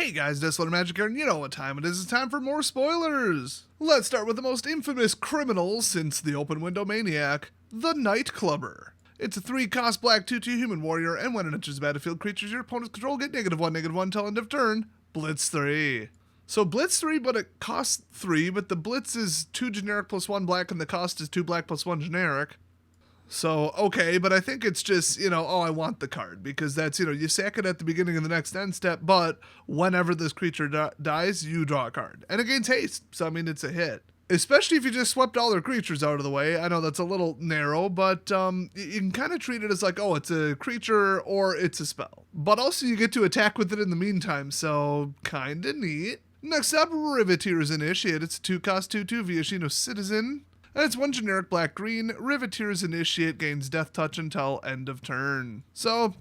Hey guys, Disloader Magic here, and you know what time it is. It's time for more spoilers! Let's start with the most infamous criminal since the Open Window Maniac, the Nightclubber. It's a 3-cost black 2/2 human warrior, and when it enters the battlefield, creatures your opponents control get -1/-1 till end of turn. Blitz 3. So Blitz 3, but it costs 3, but the Blitz is 2 generic plus 1 black, and the cost is 2 black plus 1 generic. So, okay, but I think it's just, oh, I want the card, because that's, you sack it at the beginning of the next end step, but whenever this creature dies, you draw a card. And it gains haste, so I mean, it's a hit. Especially if you just swept all their creatures out of the way. I know that's a little narrow, but you can kind of treat it as like, oh, it's a creature or it's a spell. But also you get to attack with it in the meantime, so kind of neat. Next up, Riveteer's Initiate. It's a 2-cost 2/2 Viashino Citizen. And it's 1 generic black-green. Riveteer's Initiate gains Death Touch until end of turn. So,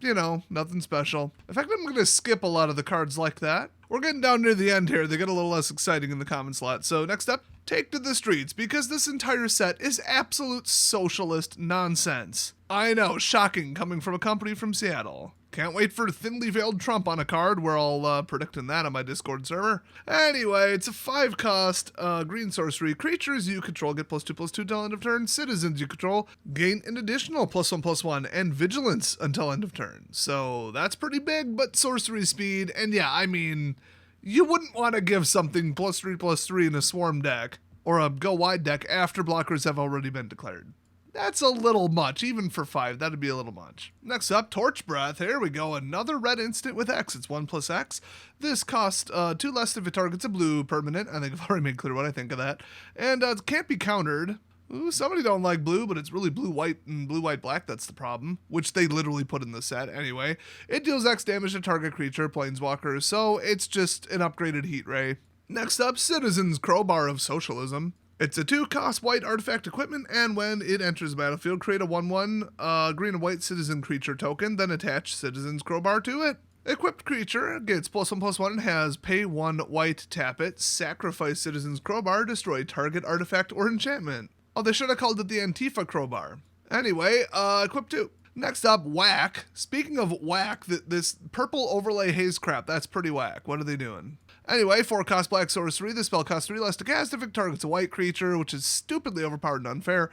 nothing special. In fact, I'm going to skip a lot of the cards like that. We're getting down near the end here. They get a little less exciting in the common slot. So next up, Take to the Streets, because this entire set is absolute socialist nonsense. I know, shocking, coming from a company from Seattle. Can't wait for Thinly Veiled Trump on a card. We're all predicting that on my Discord server. Anyway, it's a 5-cost green sorcery. Creatures you control get +2/+2 till end of turn. Citizens you control gain an additional +1/+1 and vigilance until end of turn. So that's pretty big, but sorcery speed. And yeah, I mean, you wouldn't want to give something +3/+3 in a swarm deck or a go wide deck after blockers have already been declared. That's a little much, even for 5, that'd be a little much. Next up, Torch Breath. Here we go, another red instant with X. It's 1+X. This costs 2 less if it targets a blue permanent. I think I've already made clear what I think of that. And it can't be countered. Ooh, somebody don't like blue, but it's really blue-white and blue-white-black, that's the problem. Which they literally put in the set. Anyway, it deals X damage to target creature, planeswalker, so it's just an upgraded Heat Ray. Next up, Citizen's Crowbar of Socialism. It's a 2-cost white artifact equipment, and when it enters the battlefield, create a 1/1 green and white citizen creature token, then attach Citizen's Crowbar to it. Equipped creature gets +1/+1 and has pay 1 white, tap it, sacrifice Citizen's Crowbar, destroy target artifact or enchantment. Oh, they should have called it the Antifa Crowbar. Anyway, equip 2. Next up, Whack. Speaking of whack, this purple overlay haze crap, that's pretty whack. What are they doing? Anyway, 4-cost black sorcery. The spell costs 3 less to cast if it targets a white creature, which is stupidly overpowered and unfair.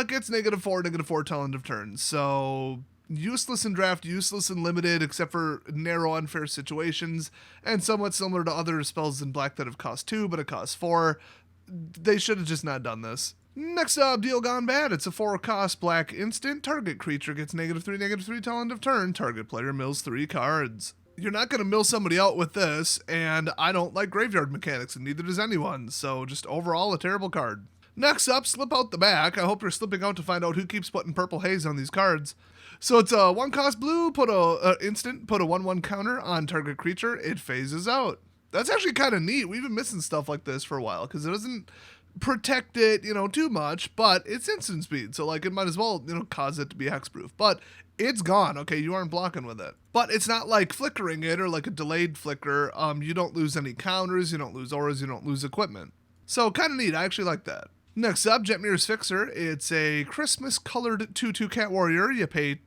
Gets -4/-4 till end of turn. So useless in draft, useless in limited, except for narrow, unfair situations, and somewhat similar to other spells in black that have cost 2, but it costs 4. They should have just not done this. Next up, Deal Gone Bad. It's a 4-cost black instant. Target creature gets -3/-3 till end of turn. Target player mills 3 cards. You're not going to mill somebody out with this, and I don't like graveyard mechanics, and neither does anyone, so just overall a terrible card. Next up, Slip Out the Back. I hope you're slipping out to find out who keeps putting purple haze on these cards. So it's a 1-cost blue, put a instant, put a 1/1 counter on target creature, it phases out. That's actually kind of neat. We've been missing stuff like this for a while, because it doesn't protect it, too much, but it's instant speed, so like it might as well, cause it to be hexproof. But it's gone, okay, you aren't blocking with it. But it's not like flickering it or like a delayed flicker. You don't lose any counters, you don't lose auras, you don't lose equipment. So kind of neat, I actually like that. Next up, Jetmir's Fixer. It's a Christmas-colored 2/2 cat warrior. You pay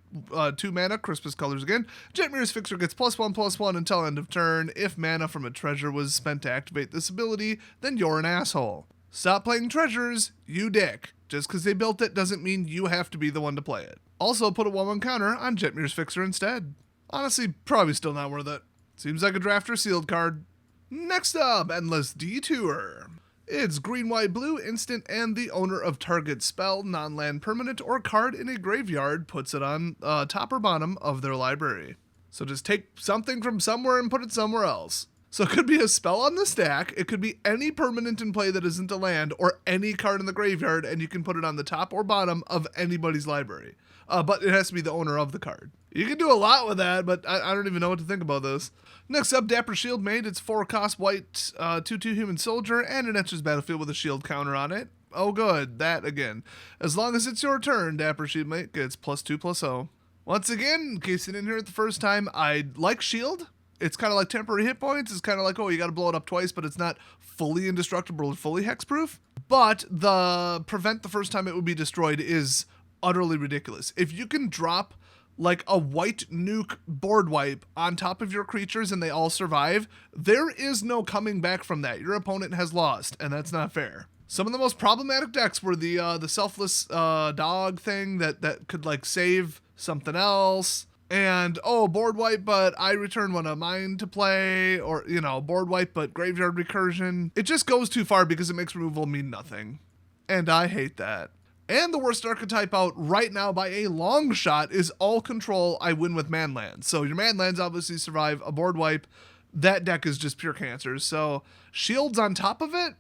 2 mana, Christmas colors again. Jetmir's Fixer gets +1/+1 until end of turn. If mana from a treasure was spent to activate this ability, then you're an asshole. Stop playing treasures, you dick. Just because they built it doesn't mean you have to be the one to play it. Also, put a 1/1 counter on Jetmir's Fixer instead. Honestly, probably still not worth it. Seems like a draft or sealed card. Next up, Endless Detour. It's green, white, blue, instant, and the owner of target spell, non-land permanent, or card in a graveyard puts it on top or bottom of their library. So just take something from somewhere and put it somewhere else. So it could be a spell on the stack, it could be any permanent in play that isn't a land, or any card in the graveyard, and you can put it on the top or bottom of anybody's library. But it has to be the owner of the card. You can do a lot with that, but I don't even know what to think about this. Next up, Dapper Shield Mate. It's 4-cost white 2/2 human soldier, and it enters battlefield with a shield counter on it. Oh good, that again. As long as it's your turn, Dapper Shield Mate gets +2/+0. Once again, in case you didn't hear it the first time, I like shield. It's kind of like temporary hit points. It's kind of like, oh, you got to blow it up twice, but it's not fully indestructible or fully hexproof. But the prevent the first time it would be destroyed is utterly ridiculous. If you can drop like a white nuke board wipe on top of your creatures and they all survive, there is no coming back from that. Your opponent has lost, and that's not fair. Some of the most problematic decks were the selfless dog thing that could like save something else. And, board wipe, but I return one of mine to play, or, board wipe, but graveyard recursion. It just goes too far because it makes removal mean nothing. And I hate that. And the worst archetype out right now by a long shot is all control, I win with manlands. So your manlands obviously survive a board wipe. That deck is just pure cancer. So shields on top of it,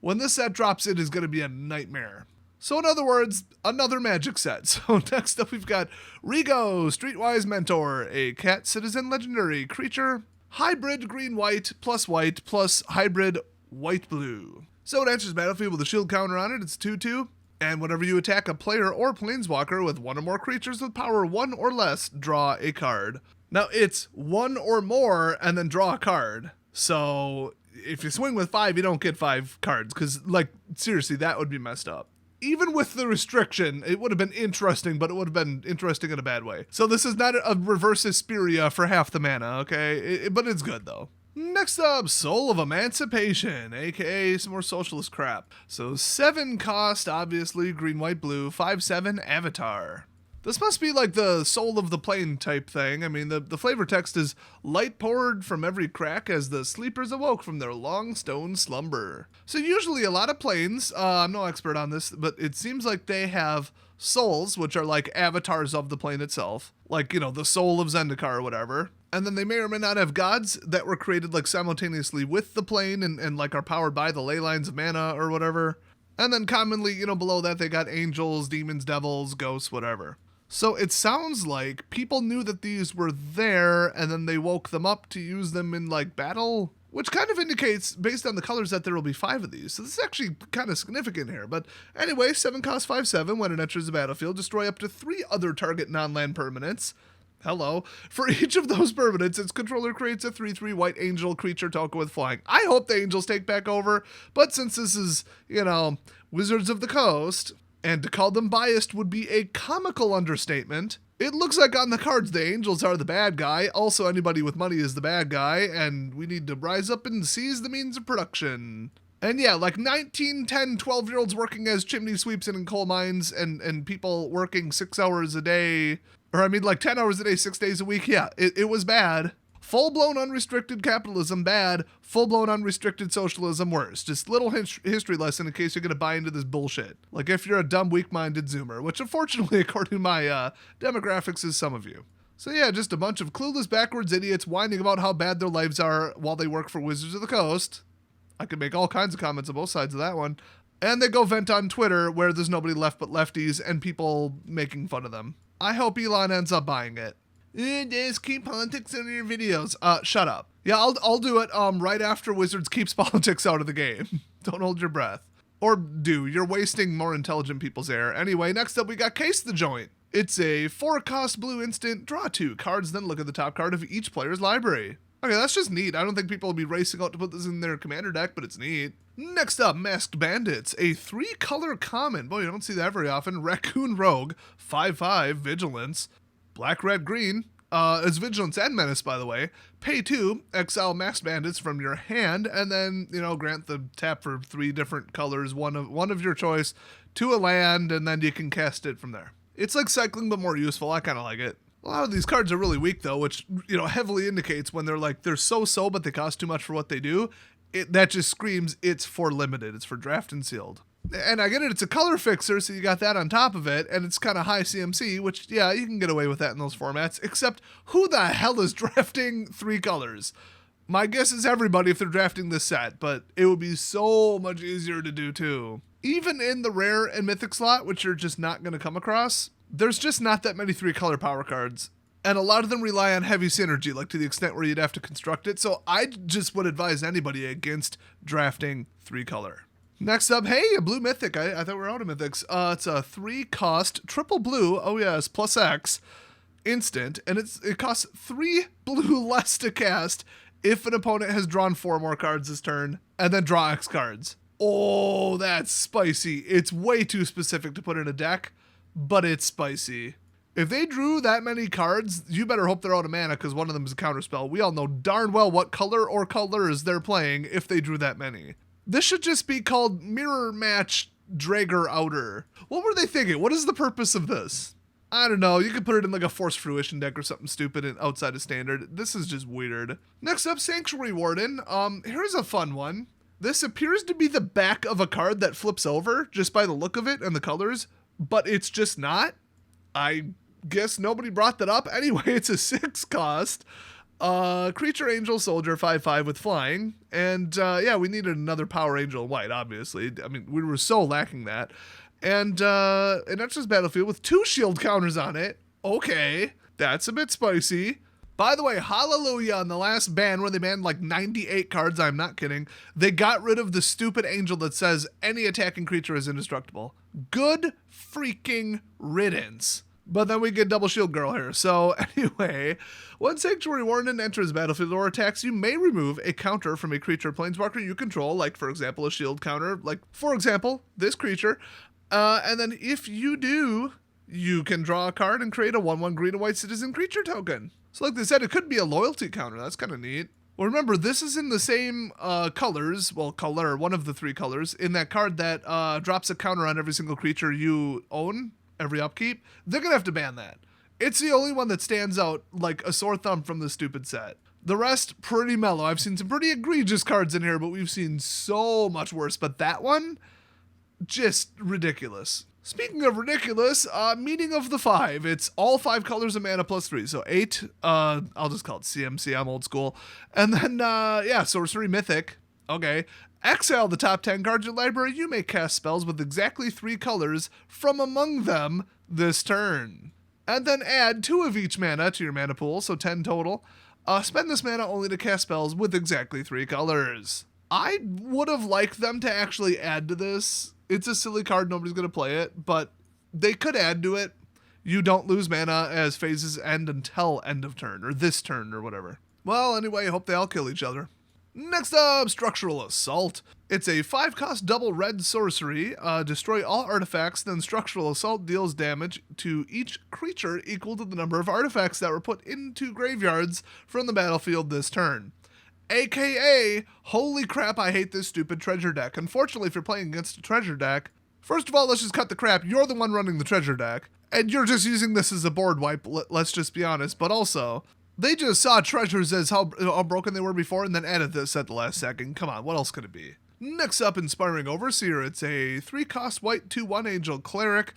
when this set drops, it is going to be a nightmare. So in other words, another Magic set. So next up we've got Rigo, Streetwise Mentor, a cat citizen legendary creature, hybrid green-white plus hybrid white-blue. So it enters battlefield with a shield counter on it. It's 2/2. And whenever you attack a player or planeswalker with one or more creatures with power 1 or less, draw a card. Now it's 1 or more and then draw a card. So if you swing with 5, you don't get 5 cards. Because, like, seriously, that would be messed up. Even with the restriction, it would have been interesting, but it would have been interesting in a bad way. So this is not a reverse Hesperia for half the mana, okay? But it's good, though. Next up, Soul of Emancipation, aka some more socialist crap. So 7 cost, obviously, green, white, blue, 5/7 Avatar. This must be like the Soul of the Plane type thing. I mean, the flavor text is light poured from every crack as the sleepers awoke from their long stone slumber. So usually a lot of planes, I'm no expert on this, but it seems like they have souls, which are like avatars of the plane itself. Like, the soul of Zendikar or whatever. And then they may or may not have gods that were created like simultaneously with the plane and like are powered by the ley lines of mana or whatever. And then commonly, below that they got angels, demons, devils, ghosts, whatever. So it sounds like people knew that these were there and then they woke them up to use them in like battle, which kind of indicates based on the colors that there will be 5 of these. So this is actually kind of significant here. But anyway, 7 cost 5/7 when it enters the battlefield, destroy up to 3 other target non-land permanents. Hello. For each of those permanents, its controller creates a 3/3 white angel creature token with flying. I hope the angels take back over, but since this is, Wizards of the Coast, and to call them biased would be a comical understatement, it looks like on the cards the angels are the bad guy, also anybody with money is the bad guy, and we need to rise up and seize the means of production. And yeah, like 19, 10, 12-year-olds working as chimney sweeps and in coal mines, and people working 6 hours a day, or I mean like 10 hours a day, 6 days a week, yeah, it was bad. Full-blown unrestricted capitalism, bad. Full-blown unrestricted socialism, worse. Just little history lesson in case you're going to buy into this bullshit. Like if you're a dumb, weak-minded Zoomer, which unfortunately, according to my demographics, is some of you. So yeah, just a bunch of clueless, backwards idiots whining about how bad their lives are while they work for Wizards of the Coast. I could make all kinds of comments on both sides of that one. And they go vent on Twitter where there's nobody left but lefties and people making fun of them. I hope Elon ends up buying it. Just keep politics in your videos. Shut up. Yeah, I'll do it right after Wizards keeps politics out of the game. Don't hold your breath. Or do. You're wasting more intelligent people's air. Anyway, next up we got Case the Joint. It's a 4-cost blue instant, draw 2 cards, then look at the top card of each player's library. Okay, that's just neat. I don't think people will be racing out to put this in their commander deck, but it's neat. Next up, Masked Bandits, a 3-color common. Boy, you don't see that very often. Raccoon Rogue, 5/5, Vigilance. Black, red, green. It's Vigilance and Menace, by the way. Pay 2, exile Masked Bandits from your hand, and then, grant the tap for 3 different colors, one of your choice, to a land, and then you can cast it from there. It's like cycling, but more useful. I kind of like it. A lot of these cards are really weak, though, which, heavily indicates when they're so-so, but they cost too much for what they do. That just screams it's for limited. It's for draft and sealed. And I get it, it's a color fixer, so you got that on top of it, and it's kind of high CMC, which, yeah, you can get away with that in those formats, except who the hell is drafting 3 colors? My guess is everybody if they're drafting this set, but it would be so much easier to do, too. Even in the rare and mythic slot, which you're just not going to come across, there's just not that many 3-color power cards, and a lot of them rely on heavy synergy, like to the extent where you'd have to construct it, so I just would advise anybody against drafting 3-color. Next up, hey, a blue mythic. I thought we were out of mythics. It's a 3-cost triple blue. Oh yes, plus X, instant, and it costs 3 blue less to cast if an opponent has drawn 4 more cards this turn, and then draw X cards. Oh, that's spicy. It's way too specific to put in a deck, but it's spicy. If they drew that many cards, you better hope they're out of mana because one of them is a counterspell. We all know darn well what color or colors they're playing if they drew that many. This should just be called Mirror Match Drager Outer. What were they thinking? What is the purpose of this? I don't know. You could put it in like a Forced Fruition deck or something stupid and outside of standard. This is just weird. Next up, Sanctuary Warden. Here's a fun one. This appears to be the back of a card that flips over just by the look of it and the colors, but it's just not. I guess nobody brought that up. Anyway, it's a 6 cost. Creature Angel Soldier 5/5 with flying. And yeah, we needed another Power Angel in white, obviously. I mean, we were so lacking that. And it enters battlefield with 2 shield counters on it. Okay, that's a bit spicy. By the way, hallelujah, on the last ban where they banned like 98 cards, I'm not kidding, they got rid of the stupid angel that says any attacking creature is indestructible. Good freaking riddance. But then we get Double Shield Girl here. So anyway, when Sanctuary Warden enters battlefield or attacks, you may remove a counter from a creature or planeswalker you control, like for example a shield counter, like for example this creature. And then if you do, you can draw a card and create a 1/1 green and white citizen creature token. So like they said, it could be a loyalty counter. That's kind of neat. Well, remember, this is in the same colors, well, color, one of the 3 colors, in that card that drops a counter on every single creature you own, every upkeep. They're going to have to ban that. It's the only one that stands out like a sore thumb from the stupid set. The rest, pretty mellow. I've seen some pretty egregious cards in here, but we've seen so much worse. But that one, just ridiculous. Speaking of ridiculous, Meeting of the 5. It's all 5 colors of mana plus 3. So 8, I'll just call it CMC. I'm old school. And then, yeah, Sorcery Mythic. Okay. Exile the top 10 cards in your library. You may cast spells with exactly 3 colors from among them this turn. And then add 2 of each mana to your mana pool, so 10 total. Spend this mana only to cast spells with exactly 3 colors. I would have liked them to actually add to this. It's a silly card, nobody's going to play it, but they could add to it. You don't lose mana as phases end until end of turn, or this turn, or whatever. Well, anyway, I hope they all kill each other. Next up, Structural Assault. It's a 5-cost double red sorcery. Destroy all artifacts, then Structural Assault deals damage to each creature equal to the number of artifacts that were put into graveyards from the battlefield this turn. AKA, holy crap, I hate this stupid treasure deck. Unfortunately, if you're playing against a treasure deck, first of all, let's just cut the crap. You're the one running the treasure deck, and you're just using this as a board wipe, let's just be honest. But also, they just saw treasures as how broken they were before and then added this at the last second. Come on, what else could it be? Next up, Inspiring Overseer. It's a 3-cost white 2/1 angel cleric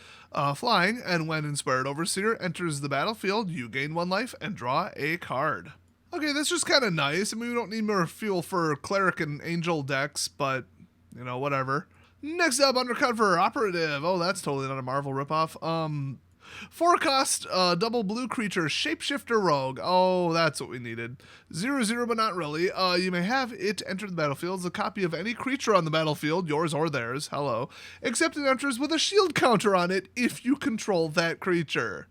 flying, and when Inspired Overseer enters the battlefield, you gain 1 life and draw a card. Okay, that's just kind of nice. I mean, we don't need more fuel for cleric and angel decks, but, you know, whatever. Next up, Undercover Operative. Oh, that's totally not a Marvel ripoff. 4-cost double blue creature Shapeshifter Rogue. Oh, that's what we needed. 0/0, but not really. You may have it enter the battlefield as a copy of any creature on the battlefield, yours or theirs, hello, except it enters with a shield counter on it if you control that creature.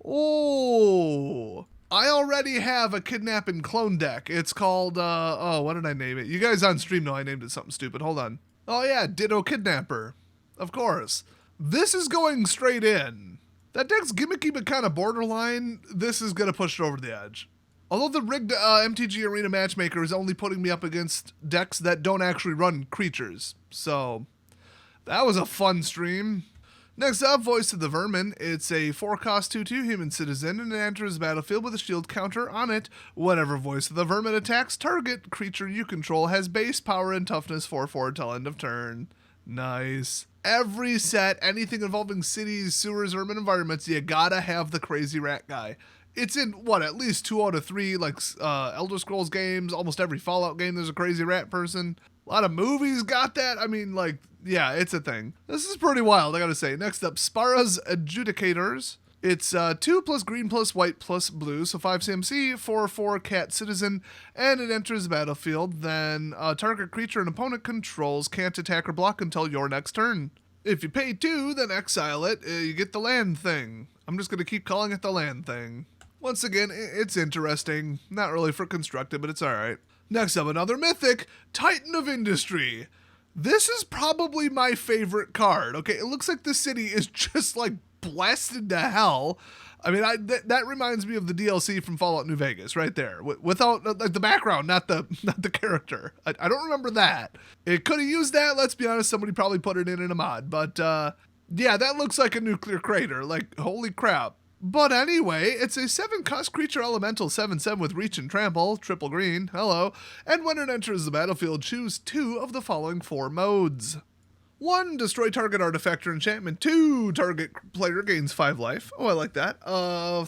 Oh, I already have a Kidnap and Clone deck. It's called, oh, what did I name it? You guys on stream know I named it something stupid. Hold on. Oh, yeah, Ditto Kidnapper. Of course. This is going straight in. That deck's gimmicky but kind of borderline. This is going to push it over the edge. Although the rigged MTG Arena Matchmaker is only putting me up against decks that don't actually run creatures. So, that was a fun stream. Next up, Voice of the Vermin. It's a 4-cost 2/2 human citizen, and it enters the battlefield with a shield counter on it. Whenever Voice of the Vermin attacks, target creature you control has base power and toughness 4/4 till end of turn. Nice. Every set, anything involving cities, sewers, urban environments, you gotta have the crazy rat guy. It's in, what, at least 2 out of 3, like, Elder Scrolls games, almost every Fallout game there's a crazy rat person. A lot of movies got that. I mean, like, yeah, it's a thing. This is pretty wild, I gotta say. Next up, Spara's Adjudicators. It's 2 plus green plus white plus blue, so 5 CMC, 4/4 cat citizen, and it enters the battlefield. Then target creature an opponent controls can't attack or block until your next turn. If you pay 2, then exile it. You get the land thing. I'm just gonna keep calling it the land thing. Once again, it's interesting. Not really for constructed, but it's alright. Next up, another mythic, Titan of Industry. This is probably my favorite card. Okay, it looks like the city is just like blasted to hell. I mean, that reminds me of the DLC from Fallout New Vegas right there. Without like the background, not the character. I don't remember that. It could have used that. Let's be honest. Somebody probably put it in a mod. But yeah, that looks like a nuclear crater. Like, holy crap. But anyway, it's a 7-cost creature elemental 7/7 with reach and trample, triple green, hello. And when it enters the battlefield, choose 2 of the following 4 modes. 1, destroy target artifact or enchantment. 2, target player gains 5 life. Oh, I like that.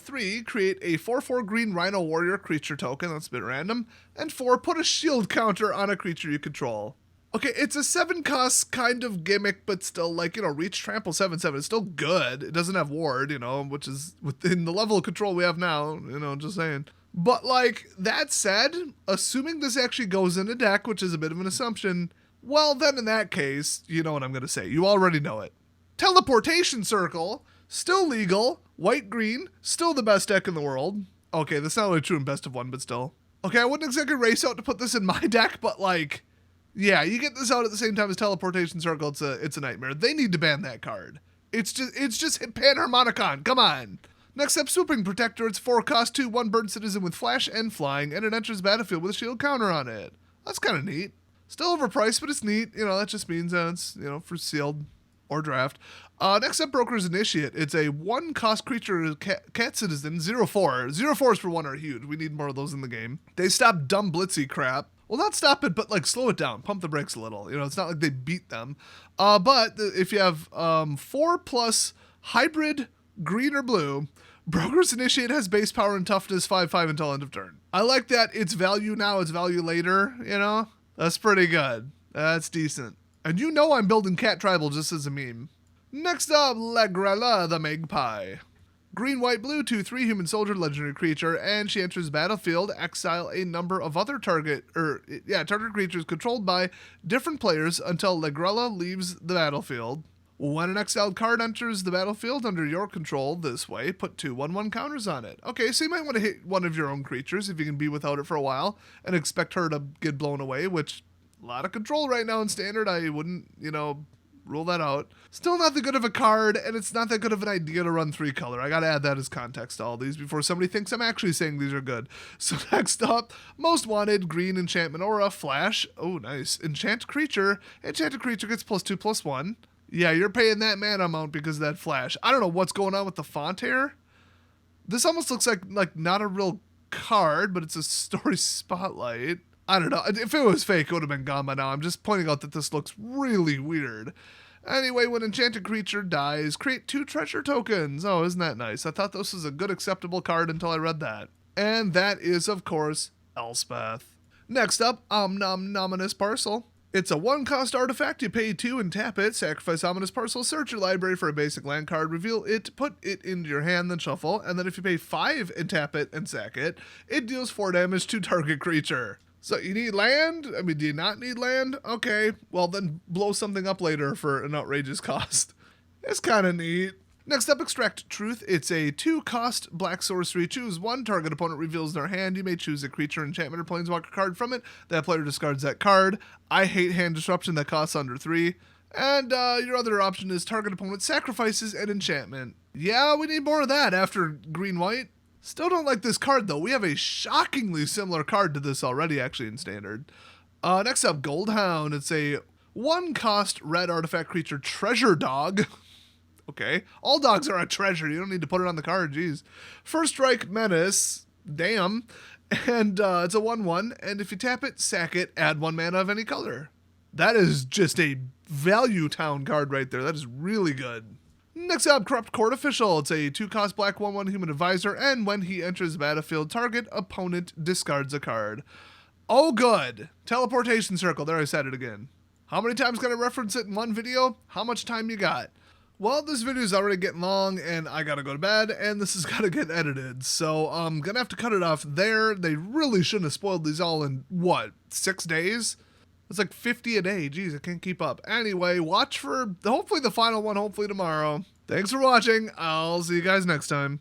3, create a 4/4 green rhino warrior creature token. That's a bit random. And 4, put a shield counter on a creature you control. Okay, it's a 7-cost kind of gimmick, but still, like, reach trample 7/7. It's still good. It doesn't have ward, which is within the level of control we have now, just saying. But, like, that said, assuming this actually goes in a deck, which is a bit of an assumption, well, then in that case, you know what I'm going to say. You already know it. Teleportation Circle, still legal, white-green, still the best deck in the world. Okay, that's not really true in best of 1, but still. Okay, I wouldn't exactly race out to put this in my deck, but, like, yeah, you get this out at the same time as Teleportation Circle, it's a nightmare. They need to ban that card. It's just Panharmonicon, come on. Next up, Swooping Protector. It's 4-cost 2, 1 bird citizen with flash and flying, and it enters battlefield with a shield counter on it. That's kind of neat. Still overpriced, but it's neat. That just means it's, for sealed or draft. Next up, Broker's Initiate. It's a 1-cost creature, cat citizen, 0/4. 0/4s for 1 are huge. We need more of those in the game. They stop dumb blitzy crap. Well, not stop it, but, like, slow it down. Pump the brakes a little. It's not like they beat them. But if you have 4+ hybrid green or blue, Broker's Initiate has base power and toughness 5/5 until end of turn. I like that. It's value now, it's value later, That's pretty good. That's decent. And I'm building Cat Tribal just as a meme. Next up, Legrella the Magpie. Green, white, blue, 2/3 human soldier, legendary creature, and she enters battlefield, exile a number of other target creatures controlled by different players until Legrella leaves the battlefield. When an exiled card enters the battlefield under your control this way, put 2 1/1 counters on it. Okay, so you might want to hit one of your own creatures if you can be without it for a while and expect her to get blown away, which a lot of control right now in standard. I wouldn't, rule that out. Still not that good of a card, and it's not that good of an idea to run 3 color. I gotta add that as context to all these before somebody thinks I'm actually saying these are good. So next up, Most Wanted, green enchantment aura, flash. Oh, nice. Enchant creature. Enchanted creature gets +2/+1. Yeah, you're paying that mana amount because of that flash. I don't know what's going on with the font here. This almost looks like not a real card, but it's a story spotlight. I don't know. If it was fake, it would have been gone by now. I'm just pointing out that this looks really weird. Anyway, when enchanted creature dies, create 2 treasure tokens. Oh, isn't that nice? I thought this was a good, acceptable card until I read that. And that is, of course, Elspeth. Next up, Ominous Parcel. It's a 1-cost artifact. You pay 2 and tap it. Sacrifice Ominous Parcel. Search your library for a basic land card. Reveal it. Put it into your hand, then shuffle. And then if you pay 5 and tap it and sack it, it deals 4 damage to target creature. So you need land? I mean, do you not need land? Okay, well then blow something up later for an outrageous cost. It's kind of neat. Next up, Extract Truth. It's a 2-cost black sorcery. Choose 1. Target opponent reveals their hand. You may choose a creature, enchantment, or planeswalker card from it. That player discards that card. I hate hand disruption that costs under 3. And your other option is target opponent sacrifices an enchantment. Yeah, we need more of that after green-white. Still don't like this card, though. We have a shockingly similar card to this already, actually, in Standard. Next up, Goldhound. It's a 1-cost red artifact creature treasure dog. Okay. All dogs are a treasure. You don't need to put it on the card. Jeez. First Strike Menace. Damn. And it's a 1/1. And if you tap it, sack it, add 1 mana of any color. That is just a value town card right there. That is really good. Next up, Corrupt Court Official. It's a 2-cost black 1/1 human advisor, and when he enters the battlefield, target opponent discards a card. Oh, good. Teleportation Circle. There, I said it again. How many times can I reference it in one video? How much time you got? Well, this video is already getting long, and I gotta go to bed, and this has gotta get edited, so I'm gonna have to cut it off there. They really shouldn't have spoiled these all in, 6 days? It's like 50 a day. Jeez, I can't keep up. Anyway, watch for hopefully the final one, hopefully tomorrow. Thanks for watching. I'll see you guys next time.